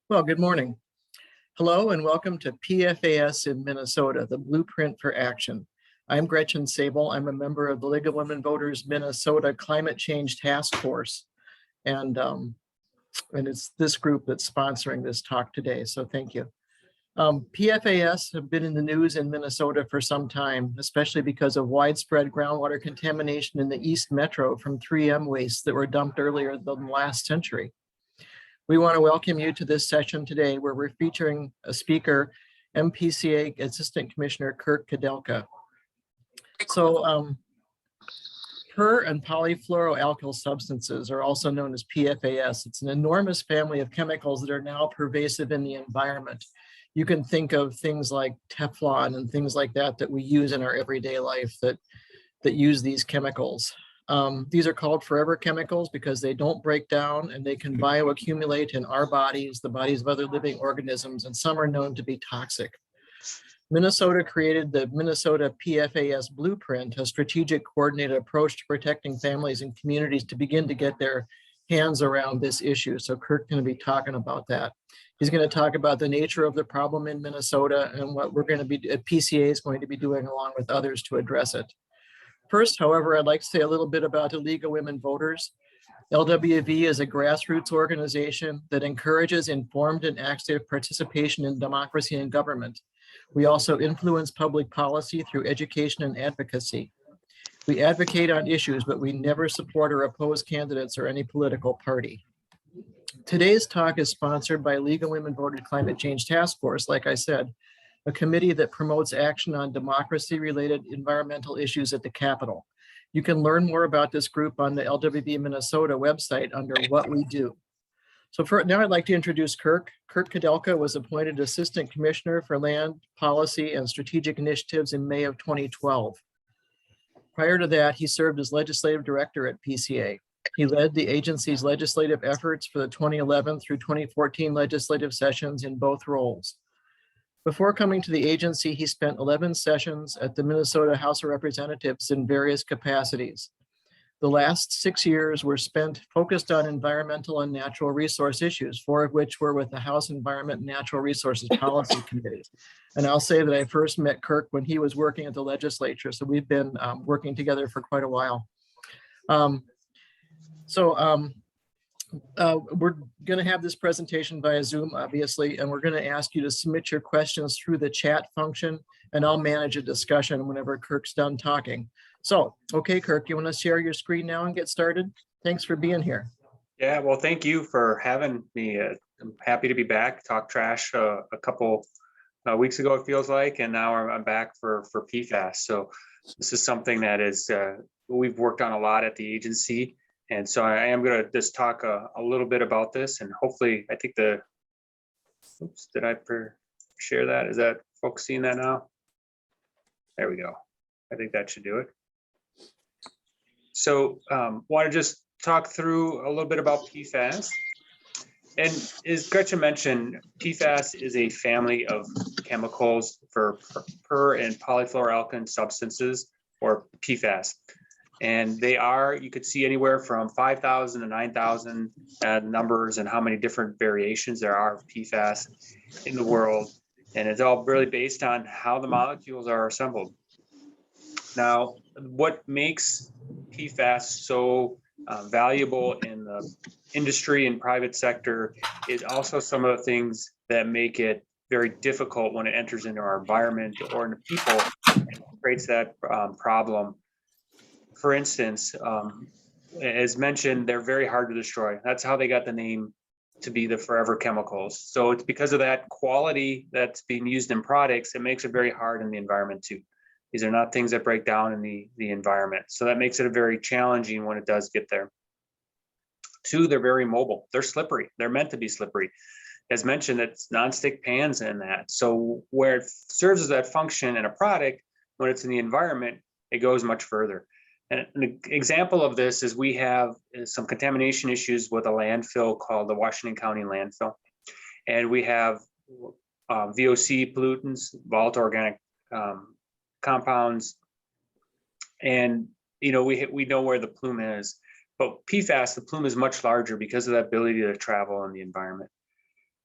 Well, good morning. Hello and welcome to PFAS in Minnesota, the Blueprint for Action. I'm Gretchen Sable. I'm a member of the League of Women Voters Minnesota Climate Change Task Force. And it's this group that's sponsoring this talk today, so thank you. PFAS have been in the news in Minnesota for some time, especially because of widespread groundwater contamination in the East Metro from 3M wastes that were dumped earlier than last century. We want to welcome you to this session today where we're featuring a speaker, MPCA Assistant Commissioner Kirk Koudelka. So per and polyfluoroalkyl substances are also known as PFAS. It's an enormous family of chemicals that are now pervasive in the environment. You can think of things like Teflon and things like that that we use in our everyday life that use these chemicals. These are called forever chemicals because they don't break down and they can bioaccumulate in our bodies, the bodies of other living organisms, and some are known to be toxic. Minnesota created the Minnesota PFAS Blueprint, a strategic coordinated approach to protecting families and communities to begin to get their hands around this issue. So Kirk's going to be talking about that. He's going to talk about the nature of the problem in Minnesota and what we're going to be, PCA is going to be doing along with others to address it. First, however, I'd like to say a little bit about the League of Women Voters. LWV is a grassroots organization that encourages informed and active participation in democracy and government. We also influence public policy through education and advocacy. We advocate on issues, but we never support or oppose candidates or any political party. Today's talk is sponsored by League of Women Voters Climate Change Task Force, like I said, a committee that promotes action on democracy-related environmental issues at the Capitol. You can learn more about this group on the LWV Minnesota website under What We Do. So now I'd like to introduce Kirk. Kirk Koudelka was appointed Assistant Commissioner for Land, Policy, and Strategic Initiatives in May of 2012. Prior to that, he served as Legislative Director at PCA. He led the agency's legislative efforts for the 2011 through 2014 legislative sessions in both roles. Before coming to the agency, he spent 11 sessions at the Minnesota House of Representatives in various capacities. The last 6 years were spent focused on environmental and natural resource issues, 4 of which were with the House Environment and Natural Resources Policy Committee. And I'll say that I first met Kirk when he was working at the legislature, so we've been working together for quite a while. We're going to have this presentation via Zoom, obviously, and we're going to ask you to submit your questions through the chat function, and I'll manage a discussion whenever Kirk's done talking. So, okay, Kirk, you want to share your screen now and get started? Thanks for being here. Yeah, well, thank you for having me. I'm happy to be back. Talk trash a couple weeks ago, it feels like, and now I'm back for PFAS. So this is something that is we've worked on a lot at the agency. And so I am going to just talk a little bit about this, and hopefully, I think oops, did I share that? Is that folks seeing that now? There we go. I think that should do it. So want to just talk through a little bit about PFAS. And as Gretchen mentioned, PFAS is a family of chemicals for per and polyfluoroalkyl substances, or PFAS. And they are, you could see anywhere from 5,000 to 9,000 numbers and how many different variations there are of PFAS in the world. And it's all really based on how the molecules are assembled. Now, what makes PFAS so valuable in the industry and private sector is also some of the things that make it very difficult when it enters into our environment or into people, and creates that problem. For instance, as mentioned, they're very hard to destroy. That's how they got the name to be the forever chemicals. So it's because of that quality that's being used in products, it makes it very hard in the environment too. These are not things that break down in the environment. So that makes it very challenging when it does get there. 2, they're very mobile. They're slippery. They're meant to be slippery. As mentioned, it's nonstick pans in that. So where it serves as that function in a product, when it's in the environment, it goes much further. And an example of this is we have some contamination issues with a landfill called the Washington County landfill. And we have VOC pollutants, volatile organic compounds. And, you know, we know where the plume is, but PFAS, the plume is much larger because of that ability to travel in the environment.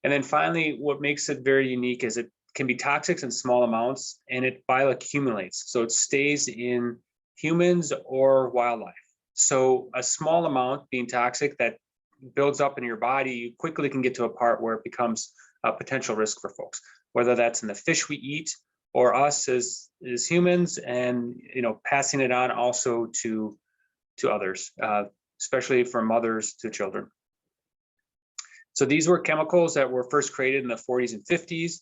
And then finally, what makes it very unique is it can be toxic in small amounts and it bioaccumulates. So it stays in humans or wildlife. So a small amount being toxic that builds up in your body, you quickly can get to a part where it becomes a potential risk for folks, whether that's in the fish we eat or us as humans, and passing it on also to others, especially from mothers to children. So these were chemicals that were first created in the 40s and 50s.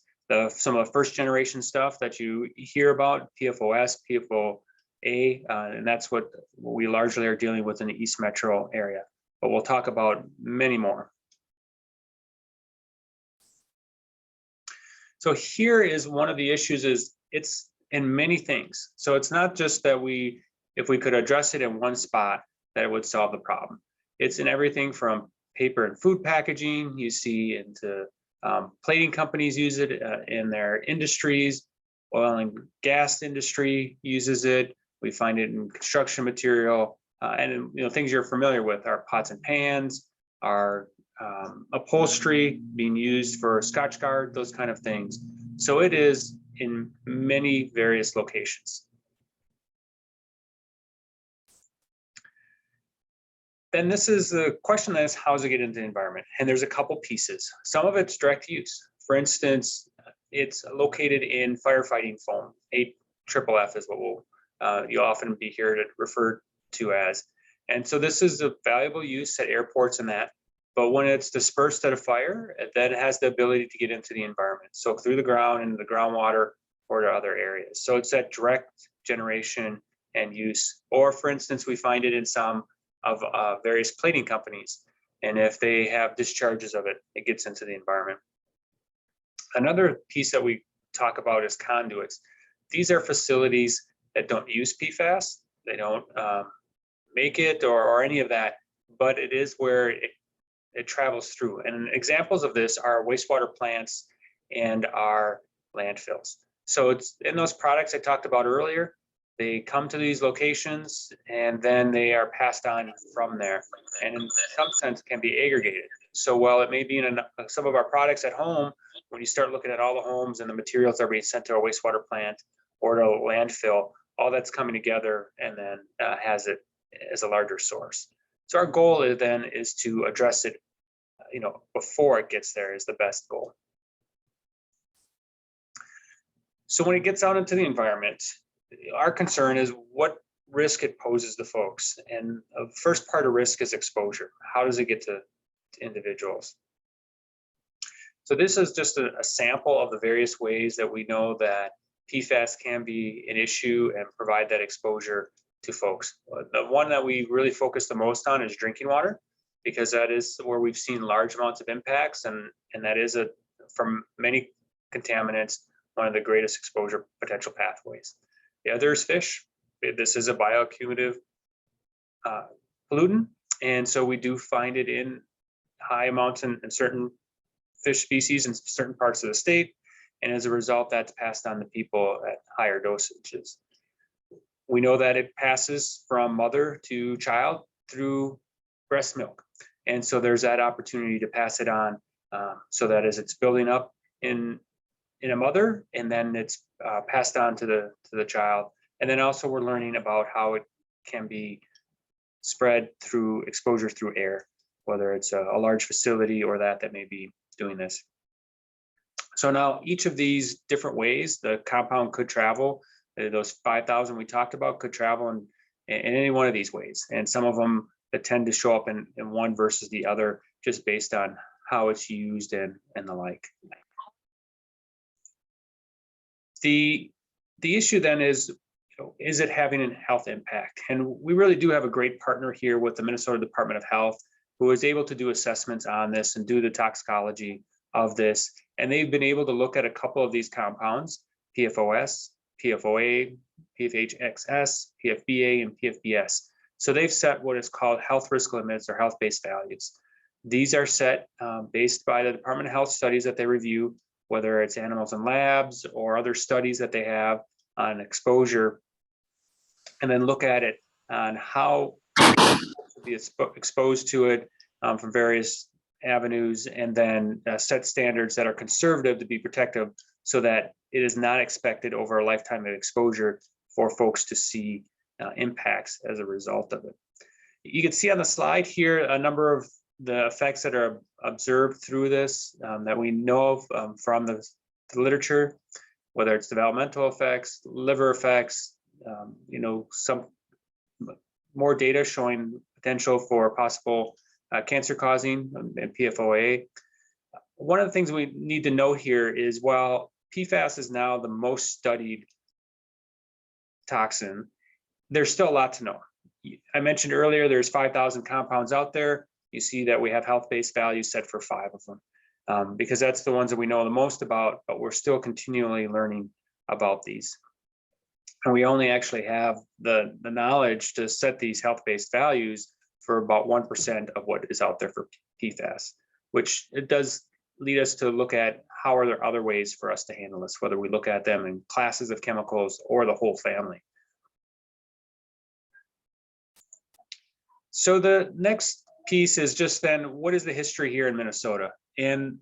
Some of the first generation stuff that you hear about, PFOS, PFOA, and that's what we largely are dealing with in the East Metro area. But we'll talk about many more. So here is one of the issues, is it's in many things. So it's not just that if we could address it in one spot, that it would solve the problem. It's in everything from paper and food packaging, you see into plating companies use it in their industries, oil and gas industry uses it. We find it in construction material, and things you're familiar with, our pots and pans, our upholstery being used for Scotch guard, those kind of things. So it is in many various locations. Then this is the question, that is, how does it get into the environment? And there's a couple pieces. Some of it's direct use. For instance, it's located in firefighting foam. AFFF is what you'll often be here to refer to as. And so this is a valuable use at airports and that. But when it's dispersed at a fire, that has the ability to get into the environment. So through the ground, into the groundwater, or to other areas. So it's that direct generation and use. Or for instance, we find it in some of various plating companies. And if they have discharges of it, it gets into the environment. Another piece that we talk about is conduits. These are facilities that don't use PFAS. They don't make it or any of that, but it is where it travels through. And examples of this are wastewater plants and our landfills. So it's in those products I talked about earlier. They come to these locations and then they are passed on from there, and in some sense can be aggregated. So while it may be in some of our products at home, when you start looking at all the homes and the materials that are being sent to a wastewater plant or to a landfill, all that's coming together and then has it as a larger source. So our goal is to address it, before it gets there is the best goal. So when it gets out into the environment, our concern is what risk it poses to folks. And the first part of risk is exposure. How does it get to individuals? So this is just a sample of the various ways that we know that PFAS can be an issue and provide that exposure to folks. The one that we really focus the most on is drinking water, because that is where we've seen large amounts of impacts, and that is from many contaminants, one of the greatest exposure potential pathways. The other is fish. This is a bioaccumulative pollutant, and so we do find it in high amounts in certain fish species in certain parts of the state, and as a result, that's passed on to people at higher dosages. We know that it passes from mother to child through breast milk, and so there's that opportunity to pass it on, so that as it's building up in a mother, and then it's passed on to the child. And then also we're learning about how it can be spread through exposure through air, whether it's a large facility or that may be doing this. So now each of these different ways the compound could travel, those 5,000 we talked about could travel in any one of these ways. And some of them that tend to show up in one versus the other, just based on how it's used and the like. The issue then is it having a health impact? And we really do have a great partner here with the Minnesota Department of Health, who is able to do assessments on this and do the toxicology of this. And they've been able to look at a couple of these compounds, PFOS, PFOA, PFHXS, PFBA, and PFBS. So they've set what is called health risk limits or health-based values. These are set based by the Department of Health studies that they review, whether it's animals in labs or other studies that they have on exposure, and then look at it on how to be exposed to it from various avenues, and then set standards that are conservative to be protective, so that it is not expected over a lifetime of exposure for folks to see impacts as a result of it. You can see on the slide here a number of the effects that are observed through this that we know of from the literature, whether it's developmental effects, liver effects, some more data showing potential for possible cancer causing and PFOA. One of the things we need to know here is, while PFAS is now the most studied toxin, there's still a lot to know. I mentioned earlier, there's 5,000 compounds out there. You see that we have health-based values set for 5 of them, because that's the ones that we know the most about, but we're still continually learning about these. And we only actually have the knowledge to set these health-based values for about 1% of what is out there for PFAS, which it does lead us to look at how are there other ways for us to handle this, whether we look at them in classes of chemicals or the whole family. So the next piece is just then, what is the history here in Minnesota? And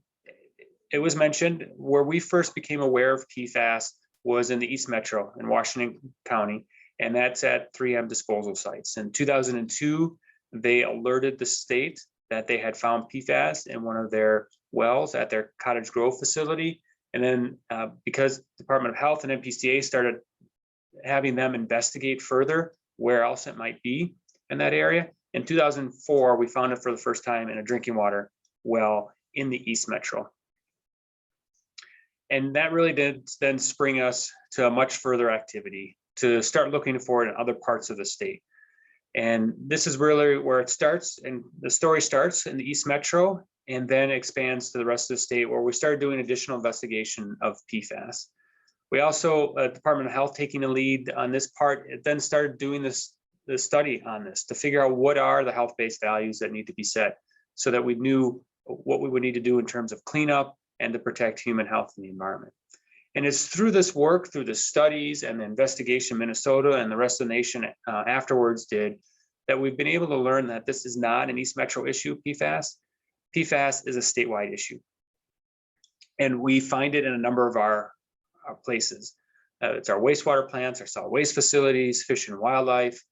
it was mentioned, where we first became aware of PFAS was in the East Metro in Washington County, and that's at 3M disposal sites. In 2002, they alerted the state that they had found PFAS in one of their wells at their Cottage Grove facility. And then because Department of Health and MPCA started having them investigate further where else it might be in that area, in 2004, we found it for the first time in a drinking water well in the East Metro. And that really did then spring us to a much further activity to start looking for it in other parts of the state. And this is really where it starts, and the story starts in the East Metro and then expands to the rest of the state, where we started doing additional investigation of PFAS. We also, Department of Health taking the lead on this part, it then started doing the study on this to figure out what are the health-based values that need to be set, so that we knew what we would need to do in terms of cleanup and to protect human health and the environment. And it's through this work, through the studies and the investigation Minnesota and the rest of the nation afterwards did, that we've been able to learn that this is not an East Metro issue, PFAS. PFAS is a statewide issue. And we find it in a number of our places. It's our wastewater plants, our solid waste facilities, fish and wildlife.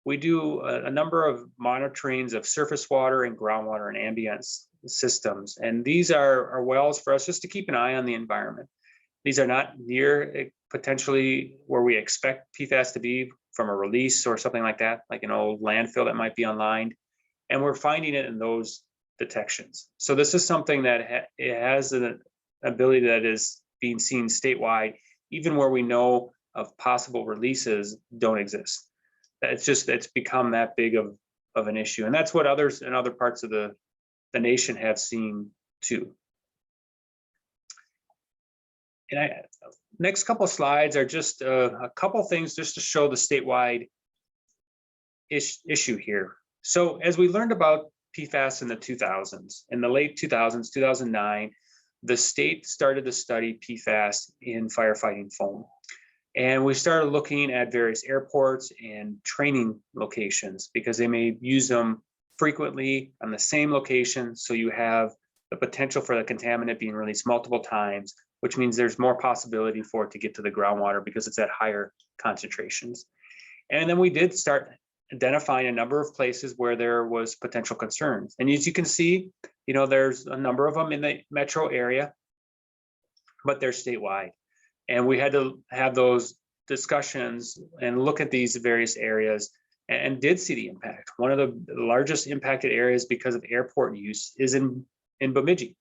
We do a number of monitorings of surface water and groundwater and ambient systems. And these are wells for us just to keep an eye on the environment. These are not near potentially where we expect PFAS to be from a release or something like that, like an old landfill that might be unlined. And we're finding it in those detections. So this is something that it has an ability that is being seen statewide, even where we know of possible releases don't exist. It's become that big of an issue. And that's what others in other parts of the nation have seen too. And next couple of slides are just a couple things just to show the statewide issue here. So as we learned about PFAS in the 2000s, in the late 2000s, 2009, the state started to study PFAS in firefighting foam. And we started looking at various airports and training locations, because they may use them frequently on the same location. So you have the potential for the contaminant being released multiple times, which means there's more possibility for it to get to the groundwater because it's at higher concentrations. And then we did start identifying a number of places where there was potential concerns. And as you can see, there's a number of them in the metro area, but they're statewide. And we had to have those discussions and look at these various areas, and did see the impact. One of the largest impacted areas because of airport use is in Bemidji.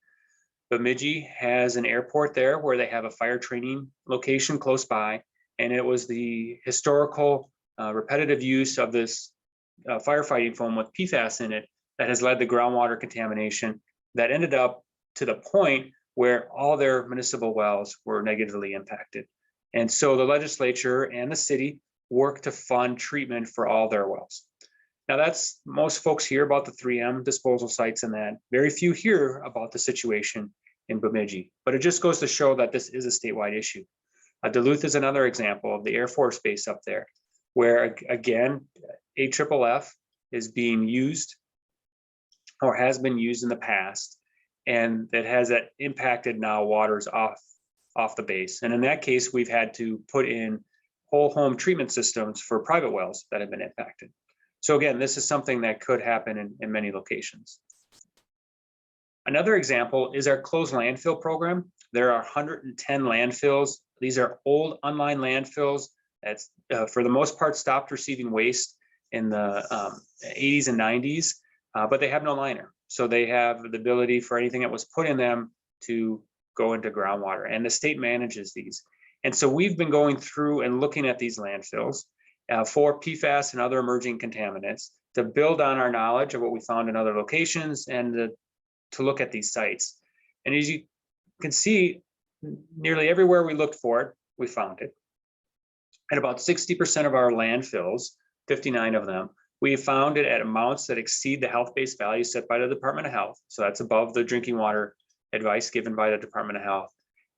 Bemidji has an airport there where they have a fire training location close by, and it was the historical repetitive use of this firefighting foam with PFAS in it that has led to groundwater contamination that ended up to the point where all their municipal wells were negatively impacted. And so the legislature and the city worked to fund treatment for all their wells. Now most folks hear about the 3M disposal sites and that. Very few hear about the situation in Bemidji, but it just goes to show that this is a statewide issue. Duluth is another example of the Air Force Base up there, where again, AFFF is being used or has been used in the past, and that has that impacted now waters off the base. And in that case, we've had to put in whole home treatment systems for private wells that have been impacted. So again, this is something that could happen in many locations. Another example is our closed landfill program. There are 110 landfills. These are old unlined landfills that's for the most part stopped receiving waste in the 80s and 90s, but they have no liner. So they have the ability for anything that was put in them to go into groundwater, and the state manages these. And so we've been going through and looking at these landfills for PFAS and other emerging contaminants to build on our knowledge of what we found in other locations and to look at these sites. And as you can see, nearly everywhere we looked for it, we found it. At about 60% of our landfills, 59 of them, we have found it at amounts that exceed the health-based value set by the Department of Health. So that's above the drinking water advice given by the Department of Health.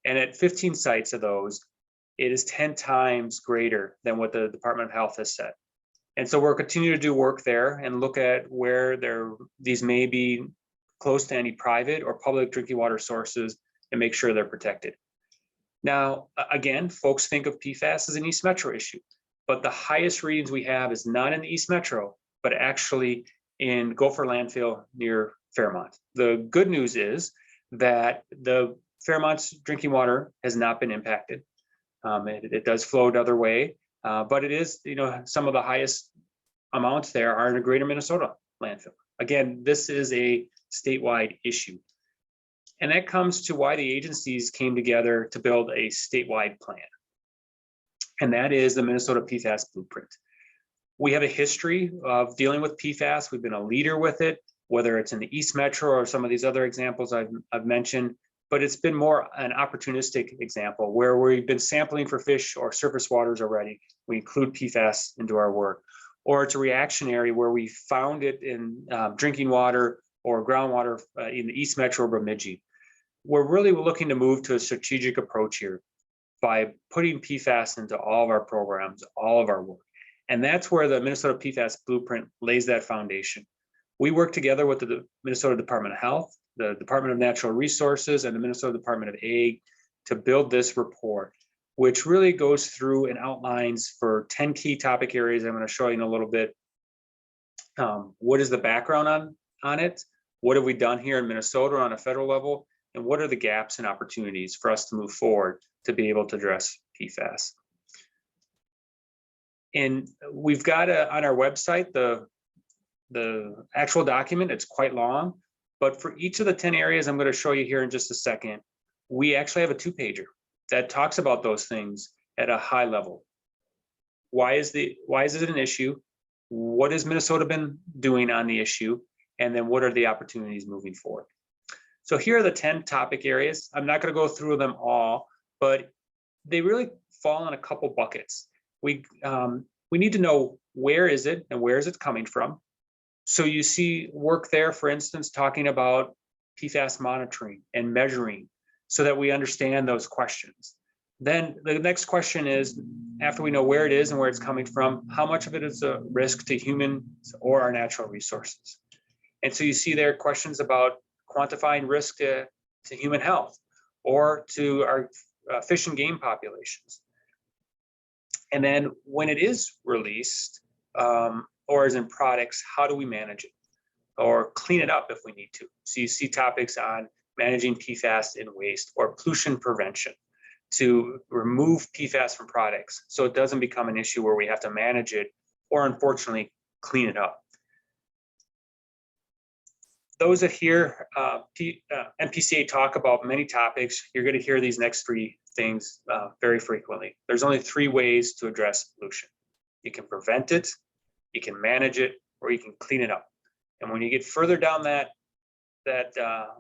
And at 15 sites of those, it is 10 times greater than what the Department of Health has set. And so we're continuing to do work there and look at where these may be close to any private or public drinking water sources and make sure they're protected. Now, again, folks think of PFAS as an East Metro issue, but the highest readings we have is not in the East Metro, but actually in Gopher landfill near Fairmont. The good news is that the Fairmont's drinking water has not been impacted. It does flow another way, but it is, some of the highest amounts there are in a greater Minnesota landfill. Again, this is a statewide issue. And that comes to why the agencies came together to build a statewide plan. And that is the Minnesota PFAS Blueprint. We have a history of dealing with PFAS. We've been a leader with it, whether it's in the East Metro or some of these other examples I've mentioned, but it's been more an opportunistic example where we've been sampling for fish or surface waters already. We include PFAS into our work. Or it's a reactionary where we found it in drinking water or groundwater in the East Metro or Bemidji. We're really looking to move to a strategic approach here by putting PFAS into all of our programs, all of our work. And that's where the Minnesota PFAS Blueprint lays that foundation. We work together with the Minnesota Department of Health, the Department of Natural Resources, and the Minnesota Department of Ag to build this report, which really goes through and outlines for 10 key topic areas. I'm going to show you in a little bit. What is the background on it? What have we done here in Minnesota on a federal level? And what are the gaps and opportunities for us to move forward to be able to address PFAS? And we've got on our website the actual document. It's quite long, but for each of the 10 areas I'm going to show you here in just a second, we actually have a 2-pager that talks about those things at a high level. Why is it an issue? What has Minnesota been doing on the issue? And then what are the opportunities moving forward? So here are the 10 topic areas. I'm not going to go through them all, but they really fall in a couple buckets. We need to know where is it and where is it coming from. So you see work there, for instance, talking about PFAS monitoring and measuring so that we understand those questions. Then the next question is, after we know where it is and where it's coming from, how much of it is a risk to humans or our natural resources? And so you see there questions about quantifying risk to human health or to our fish and game populations. And then when it is released or is in products, how do we manage it or clean it up if we need to? So you see topics on managing PFAS in waste or pollution prevention to remove PFAS from products so it doesn't become an issue where we have to manage it or unfortunately clean it up. Those that hear MPCA talk about many topics, you're going to hear these next 3 things very frequently. There's only 3 ways to address pollution. You can prevent it, you can manage it, or you can clean it up. And when you get further down that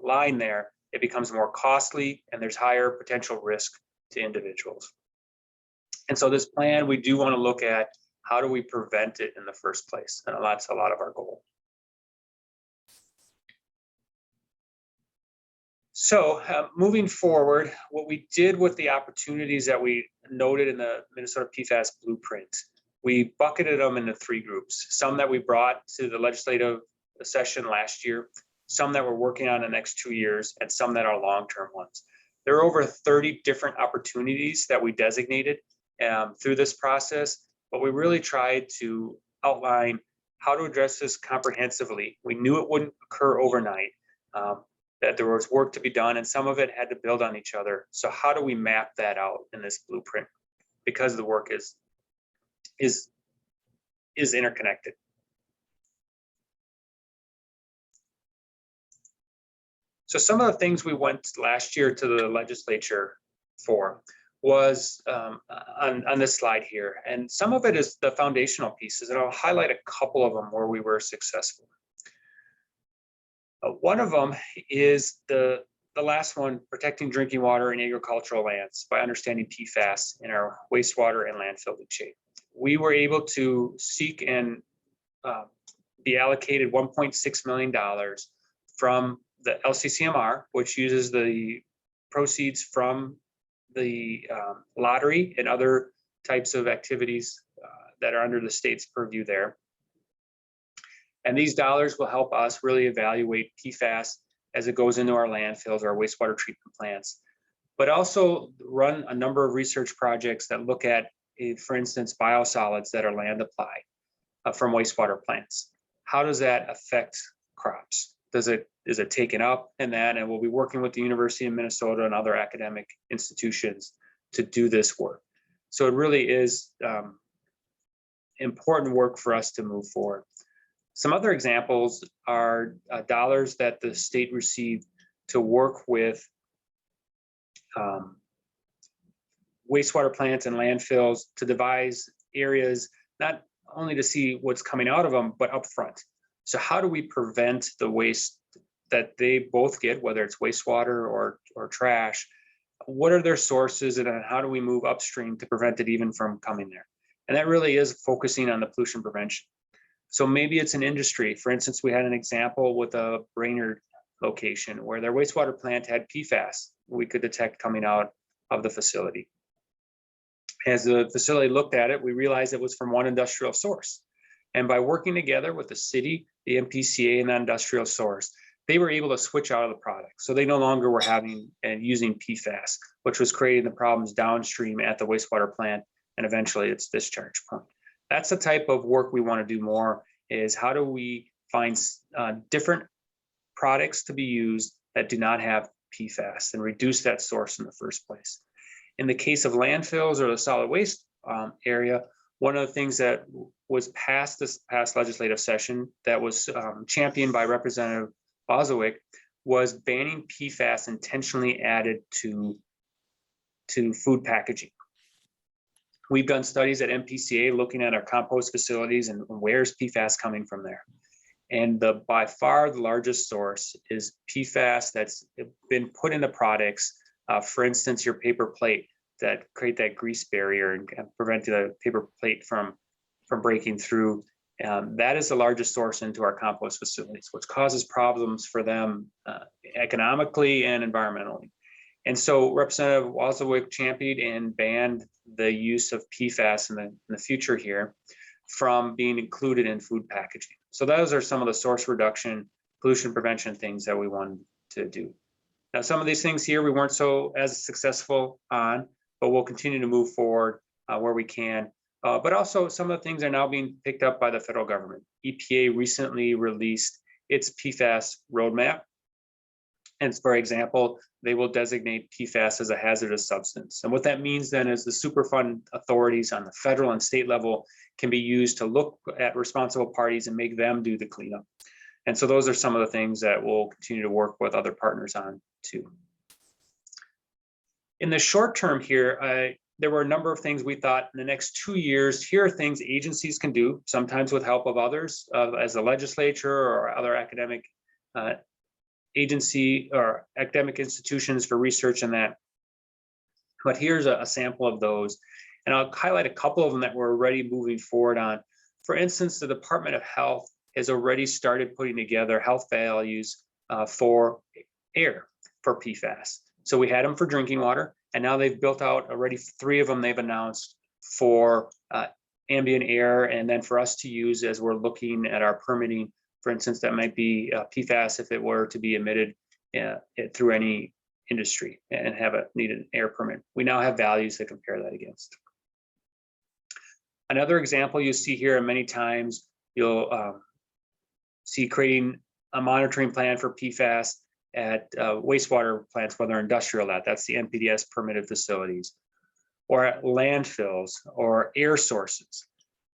line there, it becomes more costly and there's higher potential risk to individuals. And so this plan, we do want to look at how do we prevent it in the first place? And that's a lot of our goal. So moving forward, what we did with the opportunities that we noted in the Minnesota PFAS Blueprint, we bucketed them into 3 groups. Some that we brought to the legislative session last year, some that we're working on in the next 2 years, and some that are long-term ones. There are over 30 different opportunities that we designated through this process, but we really tried to outline how to address this comprehensively. We knew it wouldn't occur overnight, that there was work to be done, and some of it had to build on each other. So how do we map that out in this blueprint? Because the work is interconnected. So some of the things we went last year to the legislature for was on this slide here. And some of it is the foundational pieces, and I'll highlight a couple of them where we were successful. One of them is the last one, protecting drinking water and agricultural lands by understanding PFAS in our wastewater and landfill leachate. We were able to seek and be allocated $1.6 million from the LCCMR, which uses the proceeds from the lottery and other types of activities that are under the state's purview there. And these dollars will help us really evaluate PFAS as it goes into our landfills, our wastewater treatment plants, but also run a number of research projects that look at, for instance, biosolids that are land applied from wastewater plants. How does that affect crops? Is it taken up in that? And we'll be working with the University of Minnesota and other academic institutions to do this work. So it really is important work for us to move forward. Some other examples are dollars that the state received to work with wastewater plants and landfills to devise areas, not only to see what's coming out of them, but upfront. So how do we prevent the waste that they both get, whether it's wastewater or trash? What are their sources, and how do we move upstream to prevent it even from coming there? And that really is focusing on the pollution prevention. So maybe it's an industry. For instance, we had an example with a Brainerd location where their wastewater plant had PFAS we could detect coming out of the facility. As the facility looked at it, we realized it was from one industrial source. And by working together with the city, the MPCA, and that industrial source, they were able to switch out of the product. So they no longer were having and using PFAS, which was creating the problems downstream at the wastewater plant and eventually its discharge point. That's the type of work we want to do more, is how do we find different products to be used that do not have PFAS and reduce that source in the first place. In the case of landfills or the solid waste area, one of the things that was passed this past legislative session that was championed by Representative Boswick was banning PFAS intentionally added to food packaging. We've done studies at MPCA looking at our compost facilities and where's PFAS coming from there. And by far the largest source is PFAS that's been put into products. For instance, your paper plate that create that grease barrier and prevent the paper plate from breaking through. That is the largest source into our compost facilities, which causes problems for them economically and environmentally. And so Representative Boswick championed and banned the use of PFAS in the future here from being included in food packaging. So those are some of the source reduction, pollution prevention things that we wanted to do. Now, some of these things here we weren't as successful on, but we'll continue to move forward where we can. But also some of the things are now being picked up by the federal government. EPA recently released its PFAS roadmap. And for example, they will designate PFAS as a hazardous substance. And what that means then is the Superfund authorities on the federal and state level can be used to look at responsible parties and make them do the cleanup. And so those are some of the things that we'll continue to work with other partners on too. In the short term here, there were a number of things we thought in the next 2 years, here are things agencies can do, sometimes with help of others, as the legislature or other academic agency or academic institutions for research in that. But here's a sample of those. And I'll highlight a couple of them that we're already moving forward on. For instance, the Department of Health has already started putting together health values for air for PFAS. So we had them for drinking water, and now they've built out already 3 of them they've announced for ambient air, and then for us to use as we're looking at our permitting For instance, that might be PFAS if it were to be emitted through any industry and need an air permit. We now have values to compare that against. Another example you see here, and many times you'll see creating a monitoring plan for PFAS at wastewater plants, whether industrial, that's the NPDES permitted facilities, or at landfills or air sources.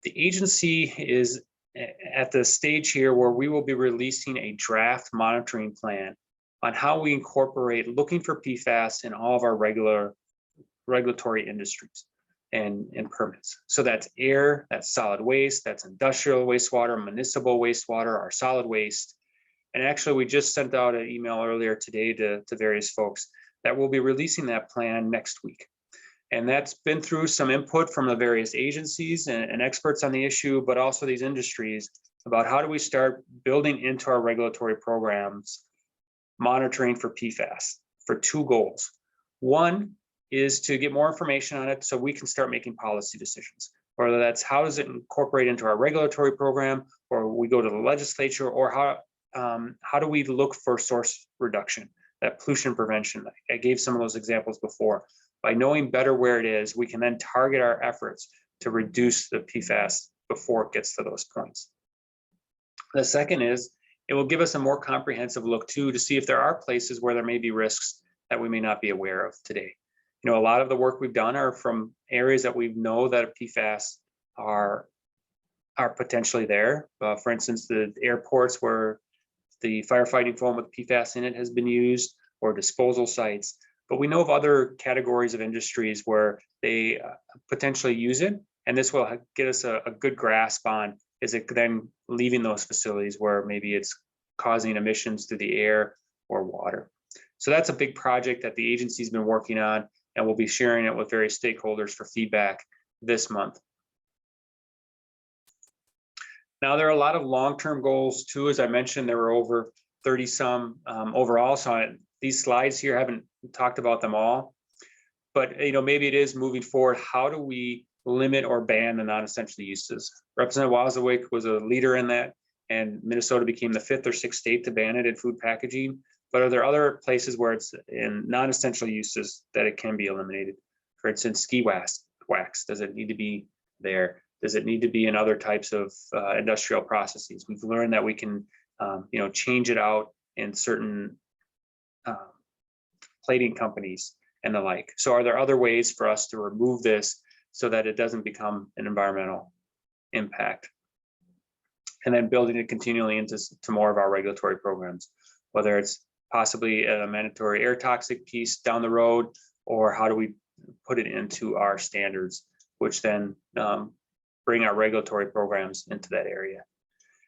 The agency is at the stage here where we will be releasing a draft monitoring plan on how we incorporate looking for PFAS in all of our regulatory industries and permits. So that's air, that's solid waste, that's industrial wastewater, municipal wastewater, our solid waste. And actually, we just sent out an email earlier today to various folks that we'll be releasing that plan next week. And that's been through some input from the various agencies and experts on the issue, but also these industries about how do we start building into our regulatory programs monitoring for PFAS for two goals. One is to get more information on it so we can start making policy decisions, whether that's how does it incorporate into our regulatory program, or we go to the legislature, or how do we look for source reduction, that pollution prevention. I gave some of those examples before. By knowing better where it is, we can then target our efforts to reduce the PFAS before it gets to those points. The second is it will give us a more comprehensive look too to see if there are places where there may be risks that we may not be aware of today. You know, a lot of the work we've done are from areas that we know that PFAS are potentially there. For instance, the airports where the firefighting foam with PFAS in it has been used, or disposal sites. But we know of other categories of industries where they potentially use it, and this will get us a good grasp on, is it then leaving those facilities where maybe it's causing emissions through the air or water. So that's a big project that the agency's been working on, and we'll be sharing it with various stakeholders for feedback this month. Now, there are a lot of long-term goals too. As I mentioned, there were over 30 some overall. So these slides here haven't talked about them all, but maybe it is moving forward. How do we limit or ban the non-essential uses? Representative Wasilwick was a leader in that, and Minnesota became the 5th or 6th state to ban it in food packaging. But are there other places where it's in non-essential uses that it can be eliminated? For instance, ski wax. Does it need to be there? Does it need to be in other types of industrial processes? We've learned that we can, change it out in certain plating companies and the like. So are there other ways for us to remove this so that it doesn't become an environmental impact? And then building it continually into more of our regulatory programs, whether it's possibly a mandatory air toxic piece down the road, or how do we put it into our standards, which then bring our regulatory programs into that area.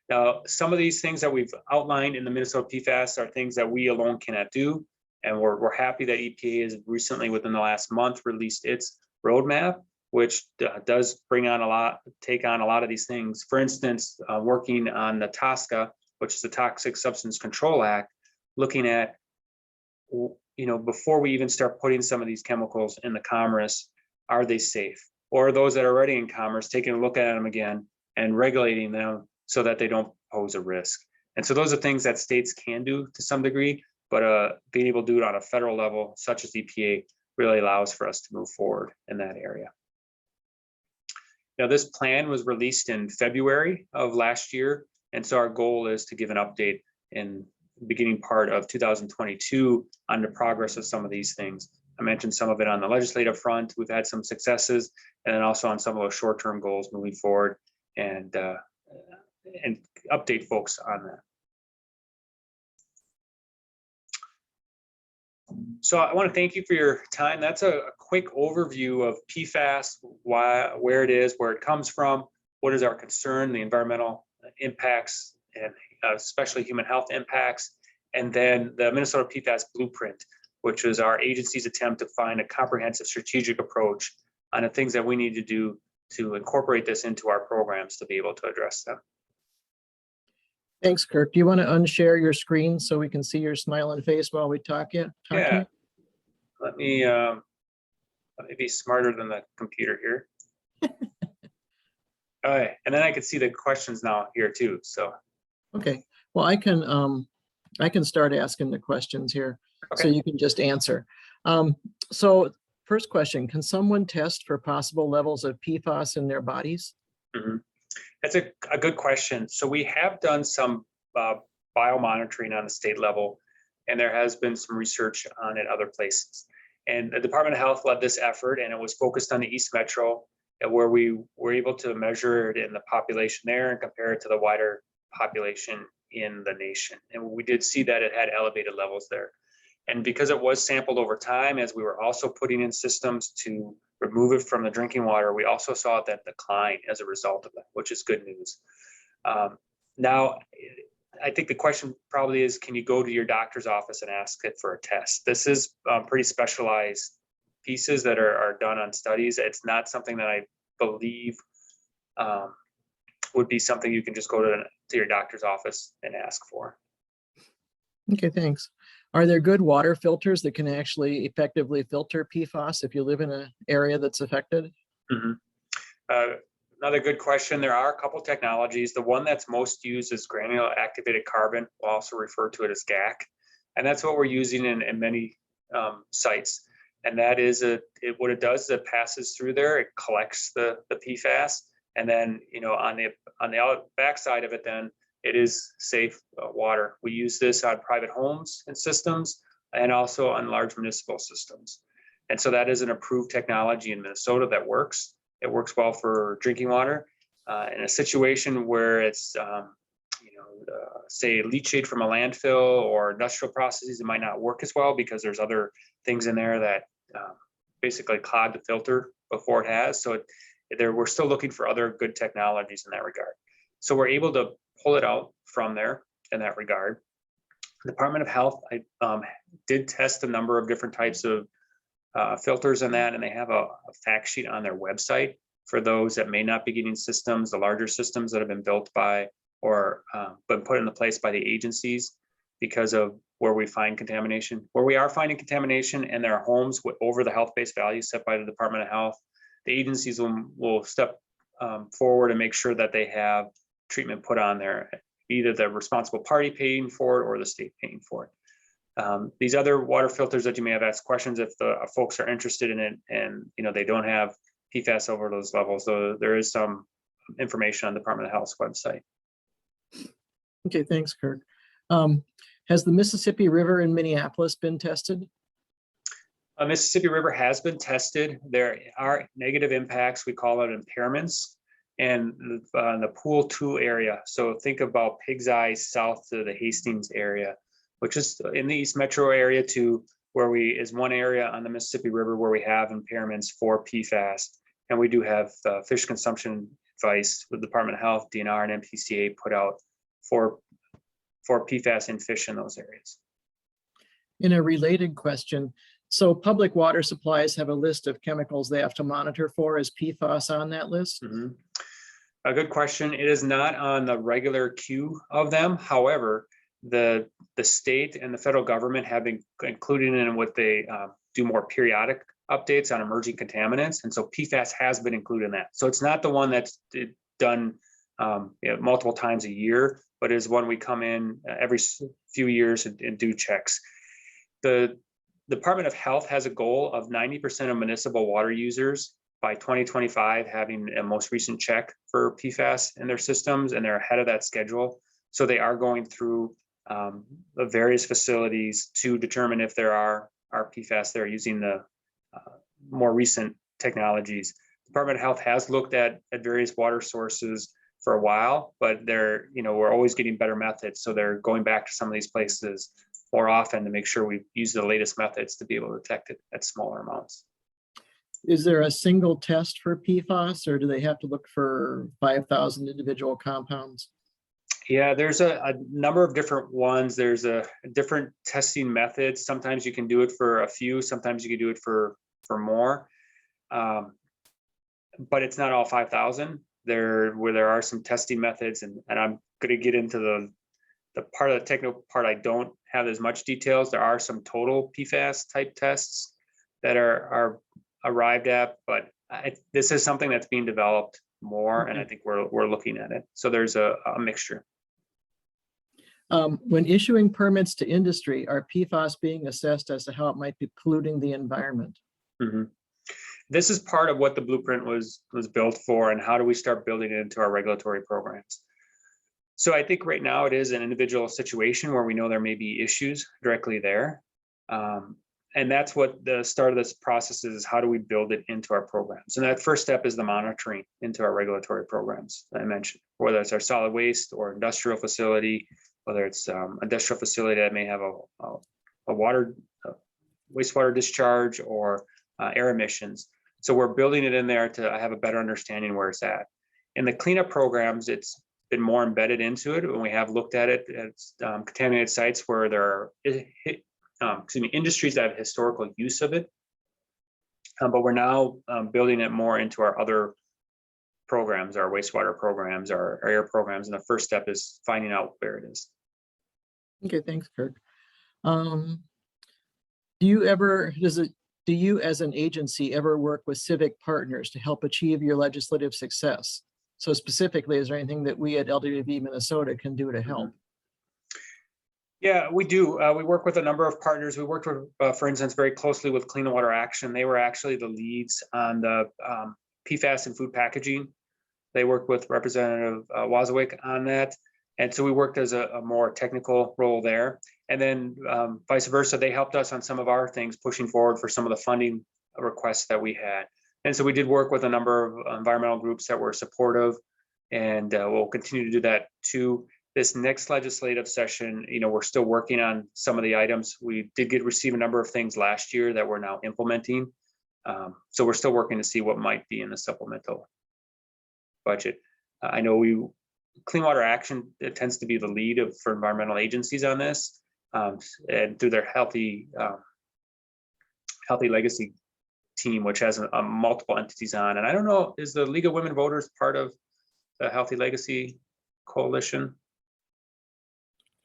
Now, some of these things that we've outlined in the Minnesota PFAS are things that we alone cannot do. And we're happy that EPA has recently, within the last month, released its roadmap, which does take on a lot of these things. For instance, working on the TSCA, which is the Toxic Substance Control Act, looking at, before we even start putting some of these chemicals in the commerce, are they safe? Or those that are already in commerce, taking a look at them again and regulating them so that they don't pose a risk. And so those are things that states can do to some degree, but being able to do it on a federal level, such as EPA, really allows for us to move forward in that area. Now, this plan was released in February of last year, and so our goal is to give an update in the beginning part of 2022 on the progress of some of these things. I mentioned some of it on the legislative front. We've had some successes, and then also on some of those short-term goals moving forward, and update folks on that. So I want to thank you for your time. That's a quick overview of PFAS, where it is, where it comes from, what is our concern, the environmental impacts, and especially human health impacts, and then the Minnesota PFAS Blueprint, which is our agency's attempt to find a comprehensive strategic approach on the things that we need to do to incorporate this into our programs to be able to address them. Thanks, Kirk. Do you want to unshare your screen so we can see your smiling face while we talk? Yeah. Let me be smarter than the computer here. All right, and then I can see the questions now here too. So Okay, well, I can start asking the questions here, so Okay. you can just answer. So first question, can someone test for possible levels of PFAS in their bodies? Mhm. That's a good question. So we have done some biomonitoring on the state level, and there has been some research on it other places. And the Department of Health led this effort, and it was focused on the East Metro, where we were able to measure it in the population there and compare it to the wider population in the nation. And we did see that it had elevated levels there. And because it was sampled over time, as we were also putting in systems to remove it from the drinking water, we also saw that decline as a result of that, which is good news. Now, I think the question probably is, can you go to your doctor's office and ask it for a test? This is pretty specialized pieces that are done on studies. It's not something that I believe would be something you can just go to your doctor's office and ask for. Okay, thanks. Are there good water filters that can actually effectively filter PFAS if you live in an area that's affected? Mhm. Another good question. There are a couple technologies. The one that's most used is granular activated carbon. We'll also refer to it as GAC. And that's what we're using in many sites. And that is what it does is it passes through there, it collects the PFAS. And then, on the backside of it, then it is safe water. We use this on private homes and systems and also on large municipal systems. And so that is an approved technology in Minnesota that works. It works well for drinking water. In a situation where it's, say leachate from a landfill or industrial processes, it might not work as well because there's other things in there that basically clog the filter before it has. So we're still looking for other good technologies in that regard. So we're able to pull it out from there in that regard. The Department of Health, I did test a number of different types of filters in that, and they have a fact sheet on their website for those that may not be getting systems, the larger systems that have been built by or been put into place by the agencies because of where we find contamination. Where we are finding contamination and there are homes over the health-based values set by the Department of Health, the agencies will step forward and make sure that they have treatment put on there, either the responsible party paying for it or the state paying for it. These other water filters that you may have asked questions, if the folks are interested in it and they don't have PFAS over those levels, so there is some information on the Department of Health's website. Okay, thanks, Kirk. Has the Mississippi River in Minneapolis been tested? Mississippi River has been tested. There are negative impacts, we call it impairments, and the Pool 2 area. So think about Pig's Eye south to the Hastings area, which is in the East Metro area too, where is one area on the Mississippi River where we have impairments for PFAS. And we do have fish consumption advice with the Department of Health, DNR, and MPCA put out for PFAS in fish in those areas. In a related question, so public water supplies have a list of chemicals they have to monitor for. Is PFAS on that list? Mm-hmm. A good question. It is not on the regular queue of them. However, the state and the federal government have been including in what they do more periodic updates on emerging contaminants. And so PFAS has been included in that. So it's not the one that's done multiple times a year, but is one we come in every few years and do checks. The Department of Health has a goal of 90% of municipal water users by 2025 having a most recent check for PFAS in their systems, and they're ahead of that schedule. So they are going through the various facilities to determine if there are PFAS there using the more recent technologies. Department of Health has looked at various water sources for a while, but we're always getting better methods. So they're going back to some of these places more often to make sure we use the latest methods to be able to detect it at smaller amounts. Is there a single test for PFAS, or do they have to look for 5,000 individual compounds? Yeah, there's a number of different ones. There's a different testing methods. Sometimes you can do it for a few, sometimes you can do it for more. But it's not all 5,000. There are some testing methods, and I'm going to get into the part of the technical part I don't have as much details. There are some total PFAS type tests that are arrived at, but this is something that's being developed more, and I think we're looking at it. So there's a mixture. When issuing permits to industry, are PFAS being assessed as to how it might be polluting the environment? Mhm. This is part of what the blueprint was built for, and how do we start building it into our regulatory programs. So I think right now it is an individual situation where we know there may be issues directly there. And that's what the start of this process is, how do we build it into our programs? And that first step is the monitoring into our regulatory programs that I mentioned, whether it's our solid waste or industrial facility, whether it's industrial facility that may have a water, wastewater discharge or air emissions. So we're building it in there to have a better understanding where it's at. In the cleanup programs, it's been more embedded into it when we have looked at it at contaminated sites where there are industries that have historical use of it. But we're now building it more into our other programs, our wastewater programs, our air programs. And the first step is finding out where it is. Okay, thanks, Kirk. Do you as an agency ever work with civic partners to help achieve your legislative success? So specifically, is there anything that we at LWV Minnesota can do to help? Yeah, we do. We work with a number of partners. We worked with, for instance, very closely with Clean Water Action. They were actually the leads on the PFAS and food packaging. They worked with Representative Wazowick on that. And so we worked as a more technical role there. And then vice versa, they helped us on some of our things, pushing forward for some of the funding requests that we had. And so we did work with a number of environmental groups that were supportive, and we'll continue to do that too. This next legislative session, we're still working on some of the items. We did receive a number of things last year that we're now implementing. So we're still working to see what might be in the supplemental budget. I know Clean Water Action, it tends to be the lead for environmental agencies on this, and through their Healthy Legacy team, which has multiple entities on. And I don't know, is the League of Women Voters part of the Healthy Legacy Coalition?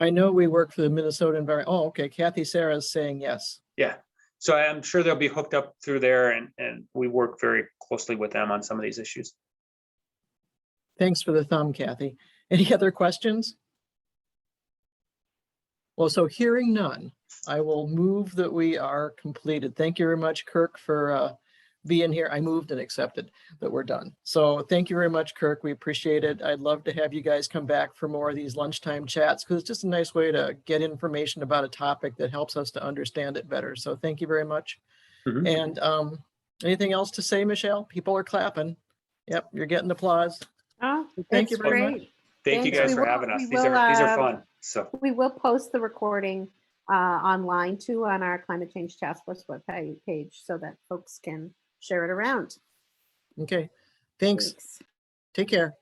I know we work for the Minnesota Environment. Oh, okay. Kathy Sarah is saying yes. Yeah. So I'm sure they'll be hooked up through there, and we work very closely with them on some of these issues. Thanks for the thumb, Kathy. Any other questions? Well, so hearing none, I will move that we are completed. Thank you very much, Kirk, for being here. I moved and accepted that we're done. So thank you very much, Kirk. We appreciate it. I'd love to have you guys come back for more of these lunchtime chats, because it's just a nice way to get information about a topic that helps us to understand it better. So thank you very much. And anything else to say, Michelle? People are clapping. Yep, you're getting applause. Oh, Thank you very much. Thank you guys for having us. These are fun. So we will post the recording online too on our Climate Change Task Force webpage so that folks can share it around. Okay, thanks. Take care.